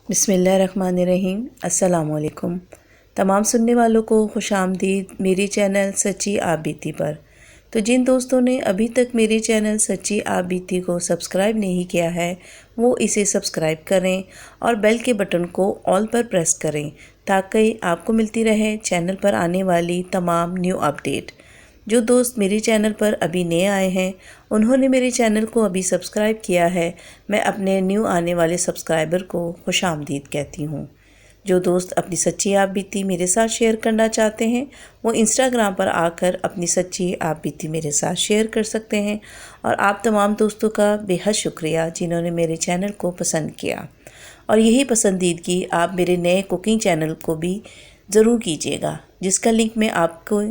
بسم اللہ الرحمن الرحیم۔ السلام علیکم تمام سننے والوں کو خوش آمدید میری چینل سچی آپ بیتی پر۔ تو جن دوستوں نے ابھی تک میری چینل سچی آپ بیتی کو سبسکرائب نہیں کیا ہے وہ اسے سبسکرائب کریں اور بیل کے بٹن کو آل پر پریس کریں تاکہ آپ کو ملتی رہے چینل پر آنے والی تمام نیو اپڈیٹ۔ جو دوست میری چینل پر ابھی نئے آئے ہیں انہوں نے میرے چینل کو ابھی سبسکرائب کیا ہے، میں اپنے نیو آنے والے سبسکرائبر کو خوش آمدید کہتی ہوں۔ جو دوست اپنی سچی آپ بیتی میرے ساتھ شیئر کرنا چاہتے ہیں وہ انسٹاگرام پر آ کر اپنی سچی آپ بیتی میرے ساتھ شیئر کر سکتے ہیں، اور آپ تمام دوستوں کا بے حد شکریہ جنہوں نے میرے چینل کو پسند کیا، اور یہی پسندیدگی آپ میرے نئے کوکنگ چینل کو بھی ضرور کیجیے گا جس کا لنک میں آپ کو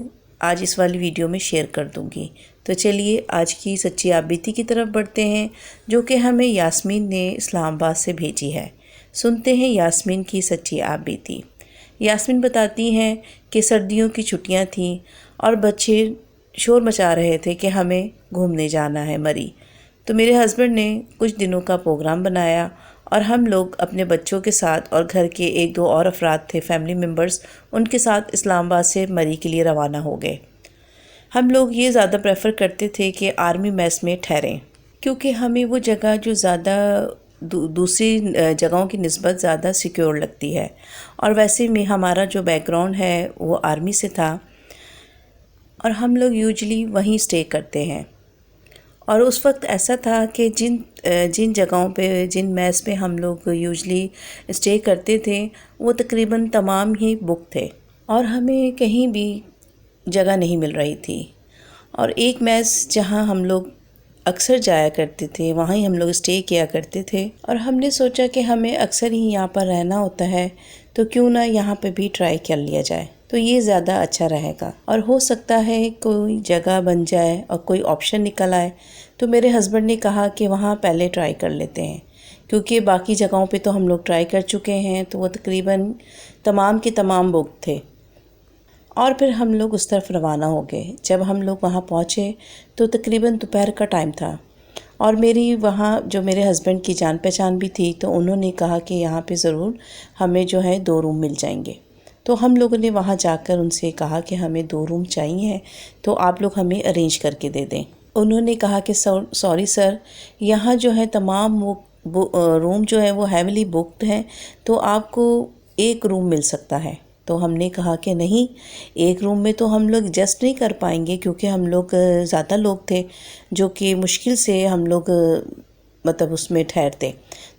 آج اس والی ویڈیو میں شیئر کر دوں گی۔ تو چلیے آج کی سچی آپ بیتی کی طرف بڑھتے ہیں جو کہ ہمیں یاسمین نے اسلام آباد سے بھیجی ہے۔ سنتے ہیں یاسمین کی سچی آپ بیتی۔ یاسمین بتاتی ہیں کہ سردیوں کی چھٹیاں تھیں اور بچے شور مچا رہے تھے کہ ہمیں گھومنے جانا ہے مری، تو میرے ہسبینڈ نے کچھ دنوں کا پروگرام بنایا اور ہم لوگ اپنے بچوں کے ساتھ اور گھر کے ایک دو اور افراد تھے فیملی ممبرز، ان کے ساتھ اسلام آباد سے مری کے لیے روانہ ہو گئے۔ ہم لوگ یہ زیادہ پریفر کرتے تھے کہ آرمی میس میں ٹھہریں کیونکہ ہمیں وہ جگہ جو زیادہ دوسری جگہوں کی نسبت زیادہ سیکیور لگتی ہے، اور ویسے میں ہمارا جو بیک گراؤنڈ ہے وہ آرمی سے تھا اور ہم لوگ یوجلی وہیں سٹے کرتے ہیں۔ اور اس وقت ایسا تھا کہ جن جگہوں پہ جن میس پہ ہم لوگ یوجلی اسٹے کرتے تھے وہ تقریباً تمام ہی بک تھے اور ہمیں کہیں بھی جگہ نہیں مل رہی تھی، اور ایک میس جہاں ہم لوگ اکثر جایا کرتے تھے وہاں ہی ہم لوگ اسٹے کیا کرتے تھے، اور ہم نے سوچا کہ ہمیں اکثر ہی یہاں پر رہنا ہوتا ہے تو کیوں نہ یہاں پہ بھی ٹرائی کر لیا جائے، تو یہ زیادہ اچھا رہے گا اور ہو سکتا ہے کوئی جگہ بن جائے اور کوئی آپشن نکل آئے۔ تو میرے ہسبینڈ نے کہا کہ وہاں پہلے ٹرائی کر لیتے ہیں کیونکہ باقی جگہوں پہ تو ہم لوگ ٹرائی کر چکے ہیں تو وہ تقریباً تمام کے تمام بک تھے، اور پھر ہم لوگ اس طرف روانہ ہو گئے۔ جب ہم لوگ وہاں پہنچے تو تقریباً دوپہر کا ٹائم تھا، اور میری وہاں جو میرے ہسبینڈ کی جان پہچان بھی تھی تو انہوں نے کہا کہ یہاں پہ ضرور ہمیں جو ہے 2 روم مل جائیں گے۔ تو ہم لوگوں نے وہاں جا کر ان سے کہا کہ ہمیں 2 روم چاہیے تو آپ لوگ ہمیں ارینج کر کے دے دیں۔ انہوں نے کہا کہ سوری سر، یہاں جو ہے تمام روم جو ہے وہ ہیویلی بکڈ ہیں تو آپ کو ایک روم مل سکتا ہے۔ تو ہم نے کہا کہ نہیں، ایک روم میں تو ہم لوگ ایڈجسٹ نہیں کر پائیں گے کیونکہ ہم لوگ زیادہ لوگ تھے جو کہ مشکل سے ہم لوگ مطلب اس میں ٹھہرتے،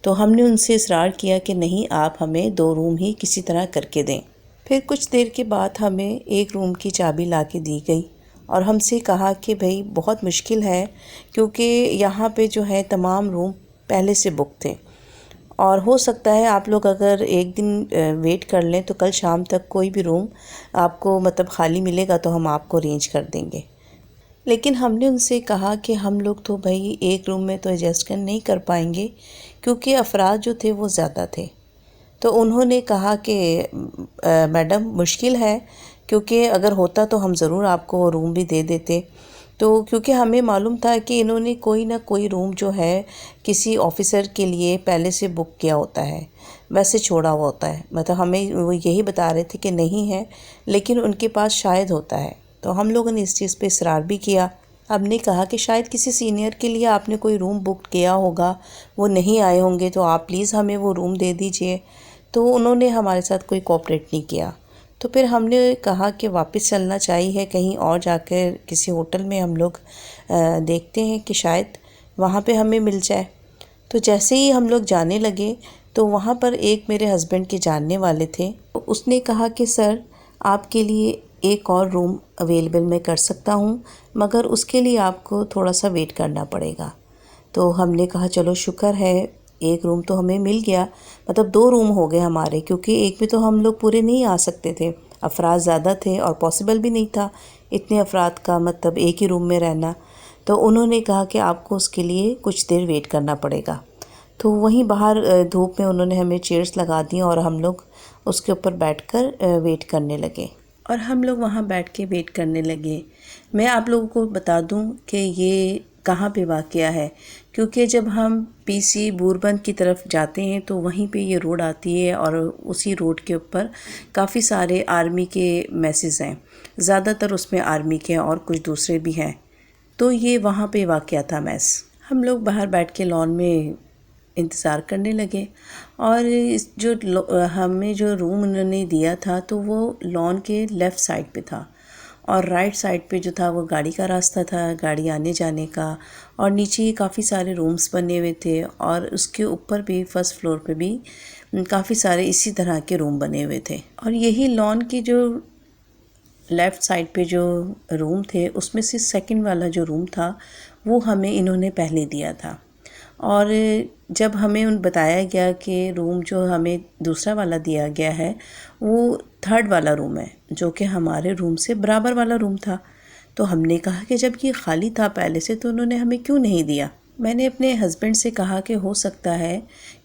تو ہم نے ان سے اصرار کیا کہ نہیں، آپ ہمیں 2 روم ہی کسی طرح کر کے دیں۔ پھر کچھ دیر کے بعد ہمیں ایک روم کی چابی لا کے دی گئی اور ہم سے کہا کہ بھئی بہت مشکل ہے کیونکہ یہاں پہ جو ہے تمام روم پہلے سے بک تھے، اور ہو سکتا ہے آپ لوگ اگر ایک دن ویٹ کر لیں تو کل شام تک کوئی بھی روم آپ کو مطلب خالی ملے گا تو ہم آپ کو ارینج کر دیں گے۔ لیکن ہم نے ان سے کہا کہ ہم لوگ تو بھائی ایک روم میں تو ایڈجسٹ نہیں کر پائیں گے کیونکہ افراد جو تھے وہ زیادہ تھے۔ تو انہوں نے کہا کہ میڈم مشکل ہے، کیونکہ اگر ہوتا تو ہم ضرور آپ کو روم بھی دے دیتے، تو کیونکہ ہمیں معلوم تھا کہ انہوں نے کوئی نہ کوئی روم جو ہے کسی آفیسر کے لیے پہلے سے بک کیا ہوتا ہے، ویسے چھوڑا ہوا ہوتا ہے، مطلب ہمیں وہ یہی بتا رہے تھے کہ نہیں ہے لیکن ان کے پاس شاید ہوتا ہے۔ تو ہم لوگوں نے اس چیز پہ اصرار بھی کیا۔ ہم نے کہا کہ شاید کسی سینئر کے لیے آپ نے کوئی روم بک کیا ہوگا، وہ نہیں آئے ہوں گے، تو آپ پلیز ہمیں وہ روم دے دیجئے۔ تو انہوں نے ہمارے ساتھ کوئی کوآپریٹ نہیں کیا۔ تو پھر ہم نے کہا کہ واپس چلنا چاہیے، کہیں اور جا کر کسی ہوٹل میں ہم لوگ دیکھتے ہیں کہ شاید وہاں پہ ہمیں مل جائے۔ تو جیسے ہی ہم لوگ جانے لگے تو وہاں پر ایک میرے ہسبینڈ کے جاننے والے تھے، اس نے کہا کہ سر آپ کے لیے ایک اور روم اویلیبل میں کر سکتا ہوں، مگر اس کے لیے آپ کو تھوڑا سا ویٹ کرنا پڑے گا۔ تو ہم نے کہا چلو شکر ہے، ایک روم تو ہمیں مل گیا، مطلب 2 روم ہو گئے ہمارے، کیونکہ ایک میں تو ہم لوگ پورے نہیں آ سکتے تھے، افراد زیادہ تھے اور پاسبل بھی نہیں تھا اتنے افراد کا مطلب ایک ہی روم میں رہنا۔ تو انہوں نے کہا کہ آپ کو اس کے لیے کچھ دیر ویٹ کرنا پڑے گا۔ تو وہیں باہر دھوپ میں انہوں نے ہمیں چیئرز لگا دیں اور ہم لوگ اس کے اوپر بیٹھ کر ویٹ کرنے لگے، اور ہم لوگ وہاں بیٹھ کے ویٹ کرنے لگے۔ میں آپ لوگوں کو بتا دوں کہ یہ کہاں پہ واقع ہے، کیونکہ جب ہم پی سی بوربند کی طرف جاتے ہیں تو وہیں پہ یہ روڈ آتی ہے، اور اسی روڈ کے اوپر کافی سارے آرمی کے میسز ہیں، زیادہ تر اس میں آرمی کے اور کچھ دوسرے بھی ہیں۔ تو یہ وہاں پہ واقع تھا میس۔ ہم لوگ باہر بیٹھ کے لان میں انتظار کرنے لگے، اور ہمیں جو روم انہوں نے دیا تھا تو وہ لان کے لیفٹ سائڈ پہ تھا، اور رائٹ سائڈ پہ جو تھا وہ گاڑی کا راستہ تھا، گاڑی آنے جانے کا، اور نیچے کافی سارے رومز بنے ہوئے تھے، اور اس کے اوپر بھی فرسٹ فلور پہ بھی کافی سارے اسی طرح کے روم بنے ہوئے تھے۔ اور یہی لان کی جو لیفٹ سائڈ پہ جو روم تھے اس میں سے سیکنڈ والا جو روم تھا وہ ہمیں انہوں نے پہلے دیا تھا، اور جب ہمیں بتایا گیا کہ روم جو ہمیں دوسرا والا دیا گیا ہے وہ تھرڈ والا روم ہے، جو کہ ہمارے روم سے برابر والا روم تھا، تو ہم نے کہا کہ جب یہ خالی تھا پہلے سے تو انہوں نے ہمیں کیوں نہیں دیا۔ میں نے اپنے ہسبینڈ سے کہا کہ ہو سکتا ہے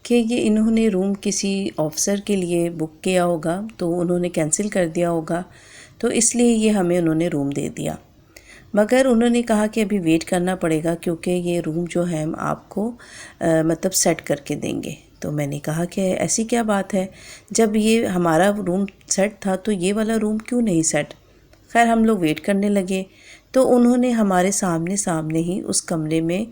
کہ یہ انہوں نے روم کسی آفیسر کے لیے بک کیا ہوگا تو انہوں نے کینسل کر دیا ہوگا، تو اس لیے یہ ہمیں انہوں نے روم دے دیا، مگر انہوں نے کہا کہ ابھی ویٹ کرنا پڑے گا کیونکہ یہ روم جو ہے ہم آپ کو مطلب سیٹ کر کے دیں گے۔ تو میں نے کہا کہ ایسی کیا بات ہے، جب یہ ہمارا روم سیٹ تھا تو یہ والا روم کیوں نہیں سیٹ؟ خیر ہم لوگ ویٹ کرنے لگے، تو انہوں نے ہمارے سامنے ہی اس کمرے میں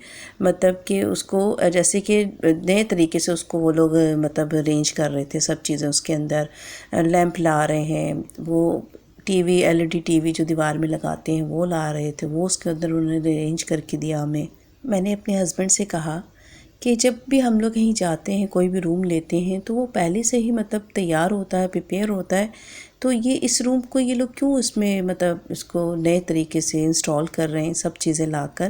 مطلب کہ اس کو جیسے کہ نئے طریقے سے اس کو وہ لوگ مطلب ارینج کر رہے تھے، سب چیزیں اس کے اندر لیمپ لا رہے ہیں، وہ T V LED T V جو دیوار میں لگاتے ہیں وہ لا رہے تھے، وہ اس کے اندر انہوں نے ارینج کر کے دیا ہمیں۔ میں نے اپنے ہسبینڈ سے کہا کہ جب بھی ہم لوگ کہیں جاتے ہیں، کوئی بھی روم لیتے ہیں تو وہ پہلے سے ہی مطلب تیار ہوتا ہے، پریپیئر ہوتا ہے، تو یہ اس روم کو یہ لوگ کیوں اس میں مطلب اس کو نئے طریقے سے انسٹال کر رہے ہیں، سب چیزیں لا کر،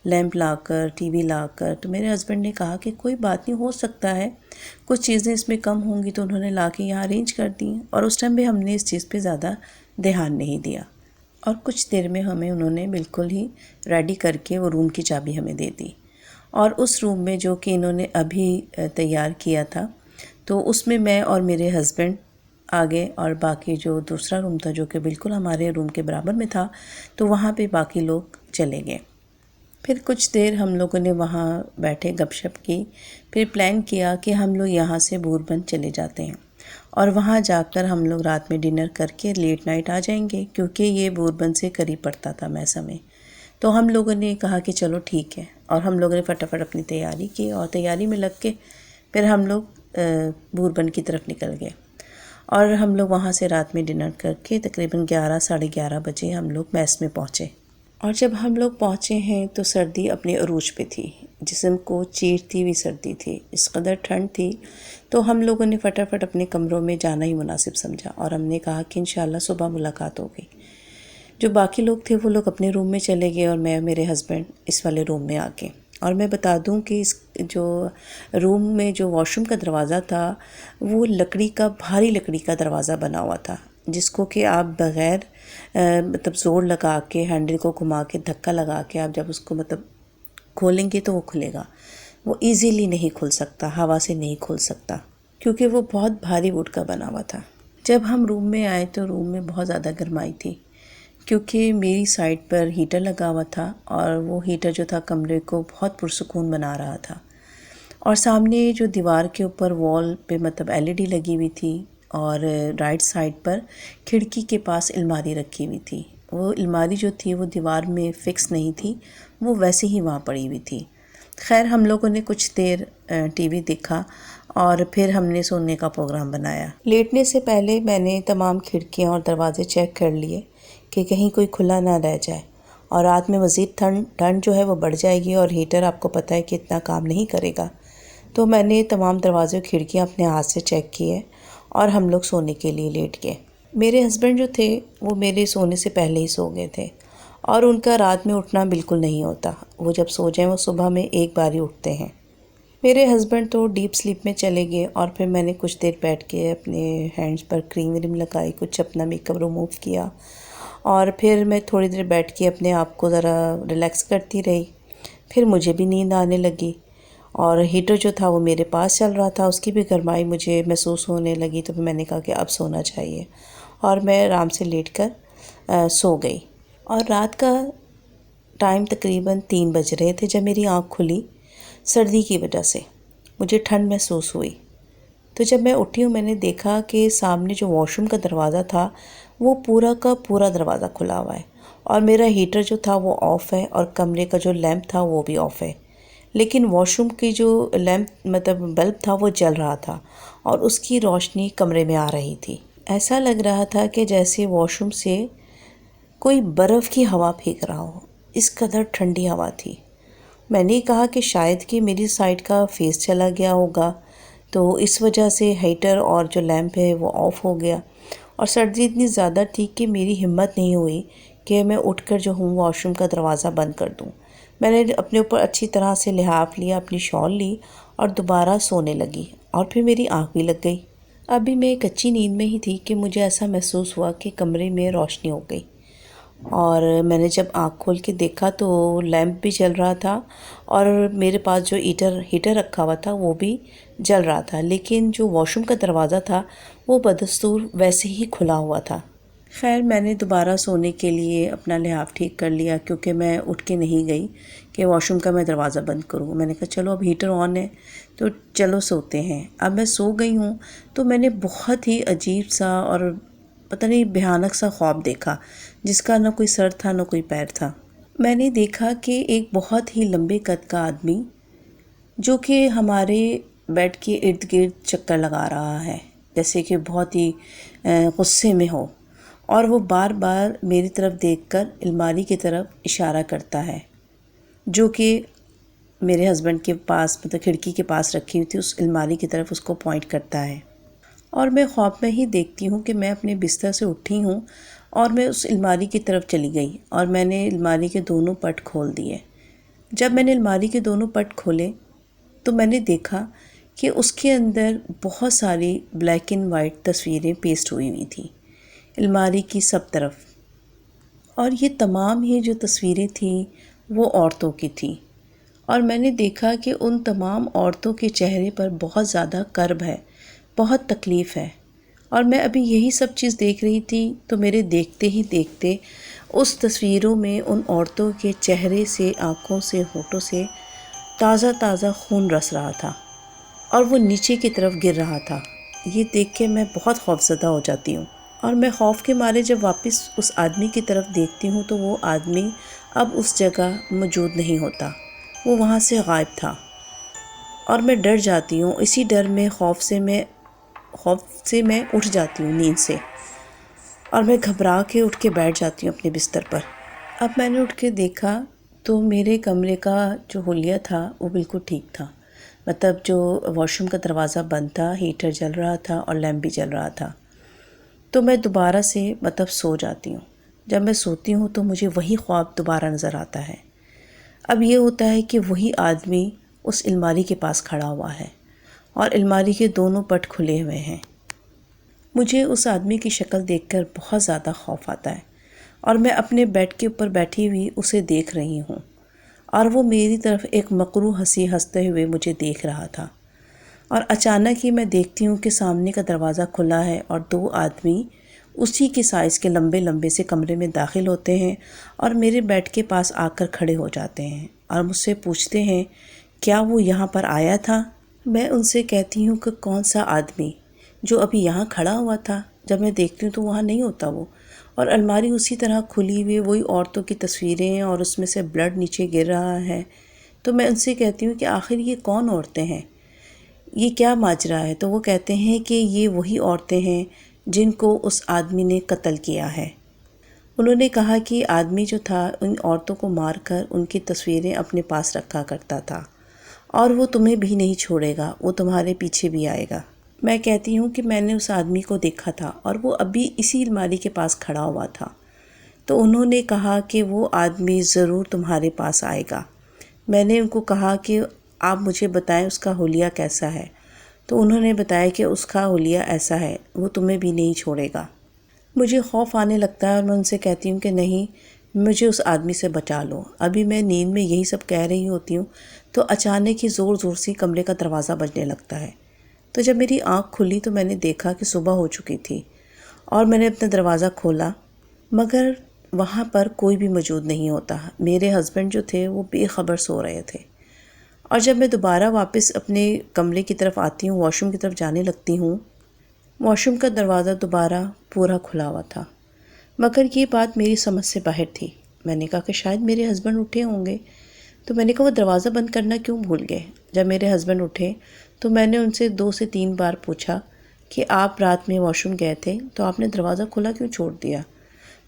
لیمپ لا کر، ٹی وی لا کر۔ تو میرے ہسبینڈ نے کہا کہ کوئی بات نہیں، ہو سکتا ہے کچھ چیزیں اس میں کم ہوں گی تو انہوں نے لا کے یہاں ارینج کر دی ہیں، اور اس ٹائم بھی ہم نے اس چیز پہ زیادہ دھیان نہیں دیا، اور کچھ دیر میں ہمیں انہوں نے بالکل ہی ریڈی کر کے وہ روم کی چابی ہمیں دے دی، اور اس روم میں جو کہ انہوں نے ابھی تیار کیا تھا تو اس میں میں اور میرے ہسبینڈ آگے، اور باقی جو دوسرا روم تھا جو کہ بالکل ہمارے روم کے برابر میں تھا تو وہاں پہ باقی لوگ چلے گئے۔ پھر کچھ دیر ہم لوگوں نے وہاں بیٹھے گپ شپ کی، پھر پلان کیا کہ ہم لوگ یہاں سے بوربند چلے جاتے ہیں، اور وہاں جا کر ہم لوگ رات میں ڈنر کر کے لیٹ نائٹ آ جائیں گے، کیونکہ یہ بوربند سے قریب پڑتا تھا میس ہمیں۔ تو ہم لوگوں نے کہا کہ چلو ٹھیک ہے، اور ہم لوگوں نے فٹافٹ اپنی تیاری کی، اور تیاری میں لگ کے پھر ہم لوگ بوربند کی طرف نکل گئے، اور ہم لوگ وہاں سے رات میں ڈنر کر کے تقریباً 11 ساڑھے 11 بجے ہم لوگ میس میں پہنچے۔ اور جب ہم لوگ پہنچے ہیں تو سردی اپنے عروج پہ تھی، جسم کو چیرتی ہوئی سردی تھی، اس قدر ٹھنڈ تھی، تو ہم لوگوں نے فٹافٹ اپنے کمروں میں جانا ہی مناسب سمجھا، اور ہم نے کہا کہ انشاءاللہ صبح ملاقات ہوگی۔ جو باقی لوگ تھے وہ لوگ اپنے روم میں چلے گئے، اور میں اور میرے ہسبینڈ اس والے روم میں آ کے۔ اور میں بتا دوں کہ اس جو روم میں جو واش روم کا دروازہ تھا وہ لکڑی کا، بھاری لکڑی کا دروازہ بنا ہوا تھا، جس کو کہ آپ بغیر مطلب زور لگا کے، ہینڈل کو گھما کے، دھکا لگا کے آپ جب اس کو مطلب کھولیں گے تو وہ کھلے گا، وہ ایزیلی نہیں کھل سکتا، ہوا سے نہیں کھل سکتا، کیونکہ وہ بہت بھاری ووڈ کا بنا ہوا تھا۔ جب ہم روم میں آئے تو روم میں بہت زیادہ گرمائی تھی، کیونکہ میری سائڈ پر ہیٹر لگا ہوا تھا، اور وہ ہیٹر جو تھا کمرے کو بہت پرسکون بنا رہا تھا، اور سامنے جو دیوار کے اوپر وال پہ مطلب LED لگی ہوئی تھی، اور رائٹ سائڈ پر کھڑکی کے پاس الماری رکھی ہوئی تھی، وہ الماری جو تھی وہ دیوار میں فکس نہیں تھی، وہ ویسے ہی وہاں پڑی ہوئی تھی۔ خیر ہم لوگوں نے کچھ دیر ٹی وی دیکھا، اور پھر ہم نے سونے کا پروگرام بنایا۔ لیٹنے سے پہلے میں نے تمام کھڑکیاں اور دروازے چیک کر لیے کہ کہیں کوئی کھلا نہ رہ جائے، اور رات میں مزید ٹھنڈ جو ہے وہ بڑھ جائے گی، اور ہیٹر آپ کو پتہ ہے کہ اتنا کام نہیں کرے گا، تو میں نے تمام دروازے اور کھڑکیاں اپنے ہاتھ سے چیک کیے، اور ہم لوگ سونے کے لیے لیٹ گئے۔ میرے ہسبینڈ جو تھے وہ میرے سونے سے پہلے ہی سو گئے تھے، اور ان کا رات میں اٹھنا بالکل نہیں ہوتا، وہ جب سو جائیں وہ صبح میں ایک بار ہی اٹھتے ہیں۔ میرے ہسبینڈ تو ڈیپ سلیپ میں چلے گئے، اور پھر میں نے کچھ دیر بیٹھ کے اپنے ہینڈز پر کریم وریم لگائی، کچھ اپنا میک اپ ریموو کیا، اور پھر میں تھوڑی دیر بیٹھ کے اپنے آپ کو ذرا ریلیکس کرتی رہی۔ پھر مجھے بھی نیند آنے لگی، اور ہیٹر جو تھا وہ میرے پاس چل رہا تھا، اس کی بھی گرمائی مجھے محسوس ہونے لگی، تو پھر میں نے کہا کہ اب سونا چاہیے، اور میں آرام سے لیٹ کر سو گئی۔ اور رات کا ٹائم تقریباً 3 بج رہے تھے جب میری آنکھ کھلی سردی کی وجہ سے، مجھے ٹھنڈ محسوس ہوئی۔ تو جب میں اٹھی میں نے دیکھا کہ سامنے جو واش روم کا دروازہ تھا وہ پورا کا پورا دروازہ کھلا ہوا ہے، اور میرا ہیٹر جو تھا وہ آف ہے، اور کمرے کا جو لیمپ تھا وہ بھی آف ہے، لیکن واش روم کی جو لیمپ بلب تھا وہ جل رہا تھا، اور اس کی روشنی کمرے میں آ رہی تھی۔ ایسا لگ رہا تھا کہ جیسے واش روم سے کوئی برف کی ہوا پھینک رہا ہو، اس قدر ٹھنڈی ہوا تھی۔ میں نے کہا کہ شاید کہ میری سائڈ کا فیس چلا گیا ہوگا، تو اس وجہ سے ہیٹر اور جو لیمپ ہے وہ آف ہو گیا، اور سردی اتنی زیادہ تھی کہ میری ہمت نہیں ہوئی کہ میں اٹھ کر جو ہوں واش روم کا دروازہ بند کر دوں۔ میں نے اپنے اوپر اچھی طرح سے لحاف لیا، اپنی شال لی اور دوبارہ سونے لگی، اور پھر میری آنکھ بھی لگ گئی۔ ابھی میں کچی نیند میں ہی تھی کہ مجھے ایسا محسوس ہوا کہ کمرے میں روشنی ہو گئی، اور میں نے جب آنکھ کھول کے دیکھا تو لیمپ بھی جل رہا تھا، اور میرے پاس جو ہیٹر رکھا ہوا تھا وہ بھی جل رہا تھا، لیکن جو واش روم کا دروازہ تھا وہ بدستور ویسے ہی کھلا ہوا تھا۔ خیر میں نے دوبارہ سونے کے لیے اپنا لحاف ٹھیک کر لیا، کیونکہ میں اٹھ کے نہیں گئی کہ واش روم کا میں دروازہ بند کروں۔ میں نے کہا چلو اب ہیٹر آن ہے تو چلو سوتے ہیں۔ اب میں سو گئی ہوں تو میں نے بہت ہی عجیب سا اور پتہ نہیں بھیانک سا خواب دیکھا، جس کا نہ کوئی سر تھا نہ کوئی پیر تھا۔ میں نے دیکھا کہ ایک بہت ہی لمبے قد کا آدمی جو کہ ہمارے بیڈ کے ارد گرد چکر لگا رہا ہے، جیسے کہ بہت ہی غصے میں ہو، اور وہ بار بار میری طرف دیکھ کر الماری کی طرف اشارہ کرتا ہے، جو کہ میرے ہسبینڈ کے پاس کھڑکی کے پاس رکھی ہوئی تھی، اس الماری کی طرف اس کو پوائنٹ کرتا ہے۔ اور میں خواب میں ہی دیکھتی ہوں کہ میں اپنے بستر سے اٹھی ہوں اور میں اس الماری کی طرف چلی گئی، اور میں نے الماری کے دونوں پٹ کھول دیے۔ جب میں نے الماری کے دونوں پٹ کھولے تو میں نے دیکھا کہ اس کے اندر بہت ساری بلیک اینڈ وائٹ تصویریں پیسٹ ہوئی تھیں الماری کی سب طرف، اور یہ تمام ہی جو تصویریں تھیں وہ عورتوں کی تھیں، اور میں نے دیکھا کہ ان تمام عورتوں کے چہرے پر بہت زیادہ کرب ہے، بہت تکلیف ہے، اور میں ابھی یہی سب چیز دیکھ رہی تھی تو میرے دیکھتے ہی دیکھتے اس تصویروں میں ان عورتوں کے چہرے سے، آنکھوں سے، ہونٹوں سے تازہ تازہ خون رس رہا تھا، اور وہ نیچے کی طرف گر رہا تھا۔ یہ دیکھ کے میں بہت خوفزدہ ہو جاتی ہوں، اور میں خوف کے مارے جب واپس اس آدمی کی طرف دیکھتی ہوں تو وہ آدمی اب اس جگہ موجود نہیں ہوتا، وہ وہاں سے غائب تھا، اور میں ڈر جاتی ہوں۔ اسی ڈر میں خوف سے میں اٹھ جاتی ہوں نیند سے، اور میں گھبرا کے اٹھ کے بیٹھ جاتی ہوں اپنے بستر پر۔ اب میں نے اٹھ کے دیکھا تو میرے کمرے کا جو حلیہ تھا وہ بالکل ٹھیک تھا، جو واش روم کا دروازہ بند تھا، ہیٹر جل رہا تھا اور لیمپ بھی جل رہا تھا۔ تو میں دوبارہ سے سو جاتی ہوں۔ جب میں سوتی ہوں تو مجھے وہی خواب دوبارہ نظر آتا ہے۔ اب یہ ہوتا ہے کہ وہی آدمی اس الماری کے پاس کھڑا ہوا ہے، اور الماری کے دونوں پٹ کھلے ہوئے ہیں۔ مجھے اس آدمی کی شکل دیکھ کر بہت زیادہ خوف آتا ہے، اور میں اپنے بیڈ کے اوپر بیٹھی ہوئی اسے دیکھ رہی ہوں، اور وہ میری طرف ایک مکروہ ہنسی ہنستے ہوئے مجھے دیکھ رہا تھا۔ اور اچانک ہی میں دیکھتی ہوں کہ سامنے کا دروازہ کھلا ہے، اور 2 آدمی اسی کے سائز کے لمبے لمبے سے کمرے میں داخل ہوتے ہیں، اور میرے بیڈ کے پاس آ کر کھڑے ہو جاتے ہیں، اور مجھ سے پوچھتے ہیں کیا وہ یہاں پر آیا تھا؟ میں ان سے کہتی ہوں کہ کون سا آدمی؟ جو ابھی یہاں کھڑا ہوا تھا۔ جب میں دیکھتی ہوں تو وہاں نہیں ہوتا وہ، اور الماری اسی طرح کھلی ہوئی، وہی عورتوں کی تصویریں ہیں، اور اس میں سے بلڈ نیچے گر رہا ہے۔ تو میں ان سے کہتی ہوں کہ آخر یہ کون عورتیں ہیں، یہ کیا ماجرا ہے؟ تو وہ کہتے ہیں کہ یہ وہی عورتیں ہیں جن کو اس آدمی نے قتل کیا ہے۔ انہوں نے کہا کہ آدمی جو تھا ان عورتوں کو مار کر ان کی تصویریں اپنے پاس رکھا کرتا تھا، اور وہ تمہیں بھی نہیں چھوڑے گا، وہ تمہارے پیچھے بھی آئے گا۔ میں کہتی ہوں کہ میں نے اس آدمی کو دیکھا تھا، اور وہ ابھی اسی الماری کے پاس کھڑا ہوا تھا۔ تو انہوں نے کہا کہ وہ آدمی ضرور تمہارے پاس آئے گا۔ میں نے ان کو کہا کہ آپ مجھے بتائیں اس کا حلیہ کیسا ہے؟ تو انہوں نے بتایا کہ اس کا حلیہ ایسا ہے، وہ تمہیں بھی نہیں چھوڑے گا۔ مجھے خوف آنے لگتا ہے، اور میں ان سے کہتی ہوں کہ نہیں، مجھے اس آدمی سے بچا لو۔ ابھی میں نیند میں یہی سب کہہ رہی ہوتی ہوں تو اچانک ہی زور زور سے کمرے کا دروازہ بجنے لگتا ہے۔ تو جب میری آنکھ کھلی تو میں نے دیکھا کہ صبح ہو چکی تھی، اور میں نے اپنا دروازہ کھولا، مگر وہاں پر کوئی بھی موجود نہیں ہوتا. میرے ہسبینڈ جو تھے وہ بے خبر سو رہے تھے. اور جب میں دوبارہ واپس اپنے کمرے کی طرف آتی ہوں، واش روم کی طرف جانے لگتی ہوں، واش روم کا دروازہ دوبارہ پورا کھلا ہوا تھا. مگر یہ بات میری سمجھ سے باہر تھی. میں نے کہا کہ شاید میرے ہسبینڈ اٹھے ہوں گے. تو میں نے کہا وہ دروازہ بند کرنا کیوں بھول گئے؟ جب میرے ہسبینڈ اٹھے تو میں نے ان سے 2 سے 3 بار پوچھا کہ آپ رات میں واش روم گئے تھے تو آپ نے دروازہ کھلا کیوں چھوڑ دیا؟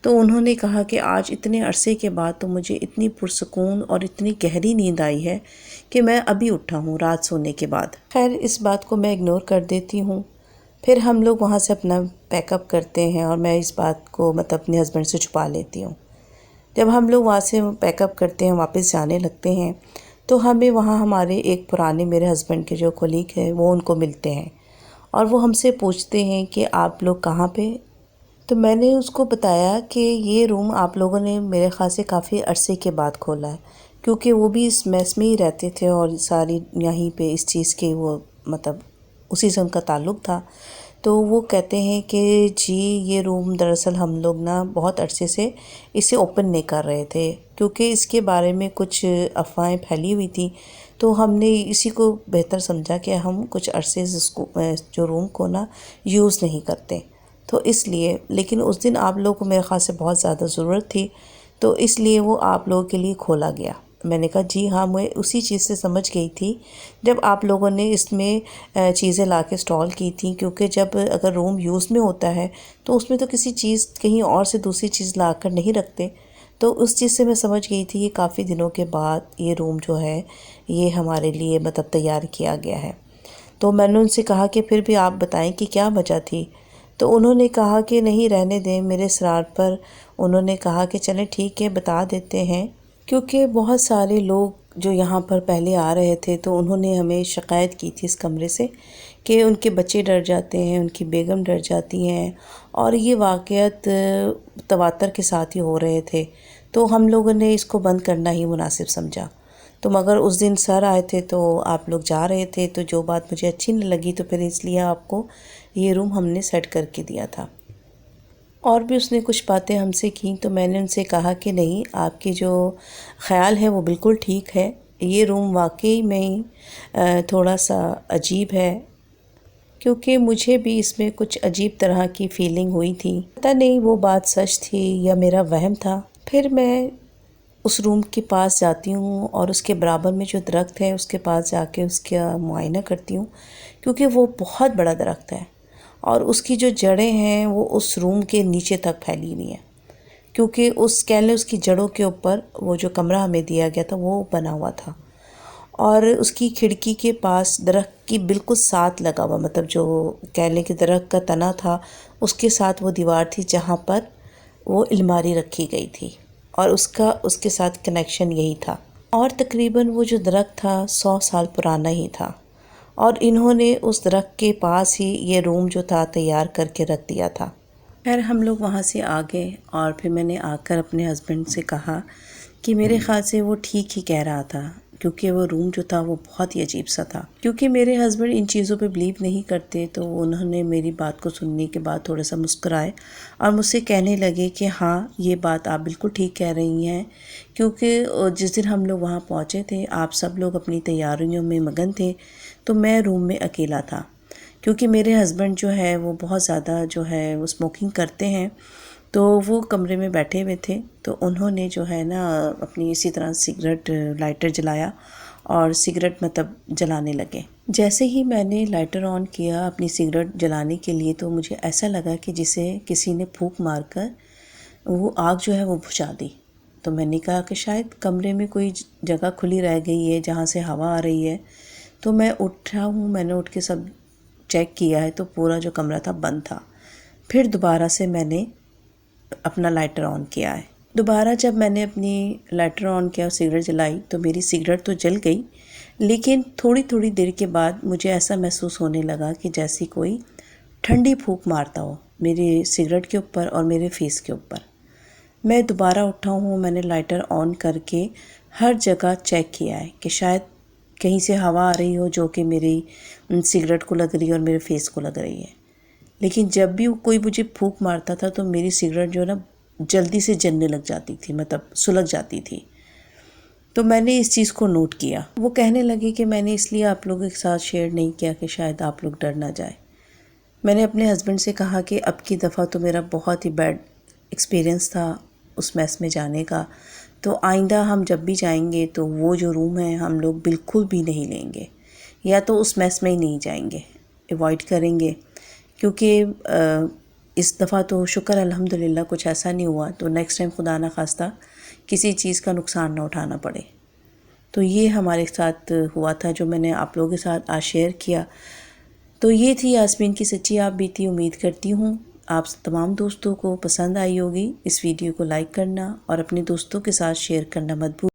تو انہوں نے کہا کہ آج اتنے عرصے کے بعد تو مجھے اتنی پرسکون اور اتنی گہری نیند آئی ہے کہ میں ابھی اٹھا ہوں رات سونے کے بعد. خیر اس بات کو میں اگنور کر دیتی ہوں. پھر ہم لوگ وہاں سے اپنا پیک اپ کرتے ہیں اور میں اس بات کو اپنے ہسبینڈ سے چھپا لیتی ہوں. جب ہم لوگ وہاں سے پیک اپ کرتے ہیں، واپس جانے لگتے ہیں، تو ہمیں وہاں ہمارے ایک پرانے میرے ہسبینڈ کے جو کولیگ ہیں وہ ان کو ملتے ہیں اور وہ ہم سے پوچھتے ہیں کہ آپ لوگ کہاں پہ؟ تو میں نے اس کو بتایا کہ یہ روم آپ لوگوں نے میرے خیال سے کافی عرصے کے بعد کھولا ہے، کیونکہ وہ بھی اس میس میں ہی رہتے تھے اور ساری یہیں پہ اس چیز کے وہ اسی سے ان کا تعلق تھا. تو وہ کہتے ہیں کہ جی یہ روم دراصل ہم لوگ بہت عرصے سے اسے اوپن نہیں کر رہے تھے، کیونکہ اس کے بارے میں کچھ افواہیں پھیلی ہوئی تھیں. تو ہم نے اسی کو بہتر سمجھا کہ ہم کچھ عرصے سے اس کو جو روم کو یوز نہیں کرتے. تو اس لیے، لیکن اس دن آپ لوگوں کو میرے خیال سے بہت زیادہ ضرورت تھی تو اس لیے وہ آپ لوگوں کے لیے کھولا گیا. میں نے کہا جی ہاں، میں اسی چیز سے سمجھ گئی تھی جب آپ لوگوں نے اس میں چیزیں لا کے اسٹال کی تھیں، کیونکہ جب اگر روم یوز میں ہوتا ہے تو اس میں تو کسی چیز کہیں اور سے دوسری چیز لا کر نہیں رکھتے. تو اس چیز سے میں سمجھ گئی تھی کہ کافی دنوں کے بعد یہ روم جو ہے یہ ہمارے لیے تیار کیا گیا ہے. تو میں نے ان سے کہا کہ پھر بھی آپ بتائیں کہ کیا وجہ تھی؟ تو انہوں نے کہا کہ نہیں رہنے دیں. میرے اصرار پر انہوں نے کہا کہ چلیں ٹھیک ہے بتا دیتے ہیں، کیونکہ بہت سارے لوگ جو یہاں پر پہلے آ رہے تھے تو انہوں نے ہمیں شکایت کی تھی اس کمرے سے کہ ان کے بچے ڈر جاتے ہیں، ان کی بیگم ڈر جاتی ہیں، اور یہ واقعات تواتر کے ساتھ ہی ہو رہے تھے. تو ہم لوگوں نے اس کو بند کرنا ہی مناسب سمجھا. تو مگر اس دن سر آئے تھے تو آپ لوگ جا رہے تھے، تو جو بات مجھے اچھی نہیں لگی تو پھر اس لیے آپ کو یہ روم ہم نے سیٹ کر کے دیا تھا. اور بھی اس نے کچھ باتیں ہم سے کیں تو میں نے ان سے کہا کہ نہیں، آپ کی جو خیال ہے وہ بالکل ٹھیک ہے. یہ روم واقعی میں تھوڑا سا عجیب ہے، کیونکہ مجھے بھی اس میں کچھ عجیب طرح کی فیلنگ ہوئی تھی. پتہ نہیں وہ بات سچ تھی یا میرا وہم تھا. پھر میں اس روم کے پاس جاتی ہوں اور اس کے برابر میں جو درخت ہے اس کے پاس جا کے اس کا معائنہ کرتی ہوں، کیونکہ وہ بہت بڑا درخت ہے اور اس کی جو جڑیں ہیں وہ اس روم کے نیچے تک پھیلی ہوئی ہیں، کیونکہ اس کی جڑوں کے اوپر وہ جو کمرہ ہمیں دیا گیا تھا وہ بنا ہوا تھا. اور اس کی کھڑکی کے پاس درخت کی بالکل ساتھ لگا ہوا، جو کہہ لیں کہ درخت کا تنا تھا اس کے ساتھ وہ دیوار تھی جہاں پر وہ الماری رکھی گئی تھی، اور اس کے ساتھ کنیکشن یہی تھا. اور تقریباً وہ جو درخت تھا 100 سال پرانا ہی تھا، اور انہوں نے اس درخت کے پاس ہی یہ روم جو تھا تیار کر کے رکھ دیا تھا. خیر ہم لوگ وہاں سے آ گئے اور پھر میں نے آ کر اپنے ہسبینڈ سے کہا کہ میرے خیال سے وہ ٹھیک ہی کہہ رہا تھا، کیونکہ وہ روم جو تھا وہ بہت ہی عجیب سا تھا. کیونکہ میرے ہسبینڈ ان چیزوں پہ بلیو نہیں کرتے تو انہوں نے میری بات کو سننے کے بعد تھوڑا سا مسکرائے اور مجھ سے کہنے لگے کہ ہاں یہ بات آپ بالکل ٹھیک کہہ رہی ہیں، کیونکہ جس دن ہم لوگ وہاں پہنچے تھے آپ سب لوگ اپنی تیاریوں میں مگن تھے تو میں روم میں اکیلا تھا. کیونکہ میرے ہسبینڈ جو ہے وہ بہت زیادہ جو ہے وہ اسموکنگ کرتے ہیں، تو وہ کمرے میں بیٹھے ہوئے تھے تو انہوں نے جو ہے اپنی اسی طرح سگریٹ لائٹر جلایا اور سگریٹ جلانے لگے. جیسے ہی میں نے لائٹر آن کیا اپنی سگریٹ جلانے کے لیے تو مجھے ایسا لگا کہ جسے کسی نے پھونک مار کر وہ آگ جو ہے وہ بجھا دی. تو میں نے کہا کہ شاید کمرے میں کوئی جگہ کھلی رہ گئی ہے جہاں سے ہوا آ رہی ہے. تو میں اٹھا ہوں، میں نے اٹھ کے سب چیک کیا ہے تو پورا جو کمرہ تھا بند تھا. پھر دوبارہ سے میں نے اپنا لائٹر آن کیا ہے. دوبارہ جب میں نے اپنی لائٹر آن کیا اور سگریٹ جلائی تو میری سگریٹ تو جل گئی، لیکن تھوڑی دیر کے بعد مجھے ایسا محسوس ہونے لگا کہ جیسی کوئی ٹھنڈی پھونک مارتا ہو میری سگریٹ کے اوپر اور میرے فیس کے اوپر. میں دوبارہ اٹھا ہوں، میں نے لائٹر آن کر کے ہر جگہ چیک کیا ہے کہ شاید کہیں سے ہوا آ رہی ہو جو کہ میری سگریٹ کو لگ رہی ہے اور میرے فیس کو لگ رہی ہے. لیکن جب بھی کوئی مجھے پھونک مارتا تھا تو میری سگریٹ جو جلدی سے جلنے لگ جاتی تھی، مطلب سلگ جاتی تھی۔ تو میں نے اس چیز کو نوٹ کیا۔ وہ کہنے لگی کہ میں نے اس لیے آپ لوگوں کے ساتھ شیئر نہیں کیا کہ شاید آپ لوگ ڈر نہ جائیں۔ میں نے اپنے ہسبینڈ سے کہا کہ اب کی دفعہ تو میرا بہت ہی بیڈ ایکسپیرینس تھا اس میس میں جانے کا، تو آئندہ ہم جب بھی جائیں گے تو وہ جو روم ہے ہم لوگ بالکل بھی نہیں لیں گے، یا تو اس میس میں ہی نہیں جائیں گے، ایوائڈ کریں گے، کیونکہ اس دفعہ تو شکر الحمدللہ کچھ ایسا نہیں ہوا، تو نیکسٹ ٹائم خدا نہ خواستہ کسی چیز کا نقصان نہ اٹھانا پڑے۔ تو یہ ہمارے ساتھ ہوا تھا جو میں نے آپ لوگوں کے ساتھ آج شیئر کیا۔ تو یہ تھی یاسمین کی سچی آپ بیتی۔ امید کرتی ہوں آپ تمام دوستوں کو پسند آئی ہوگی۔ اس ویڈیو کو لائک کرنا اور اپنے دوستوں کے ساتھ شیئر کرنا مت بھولیں۔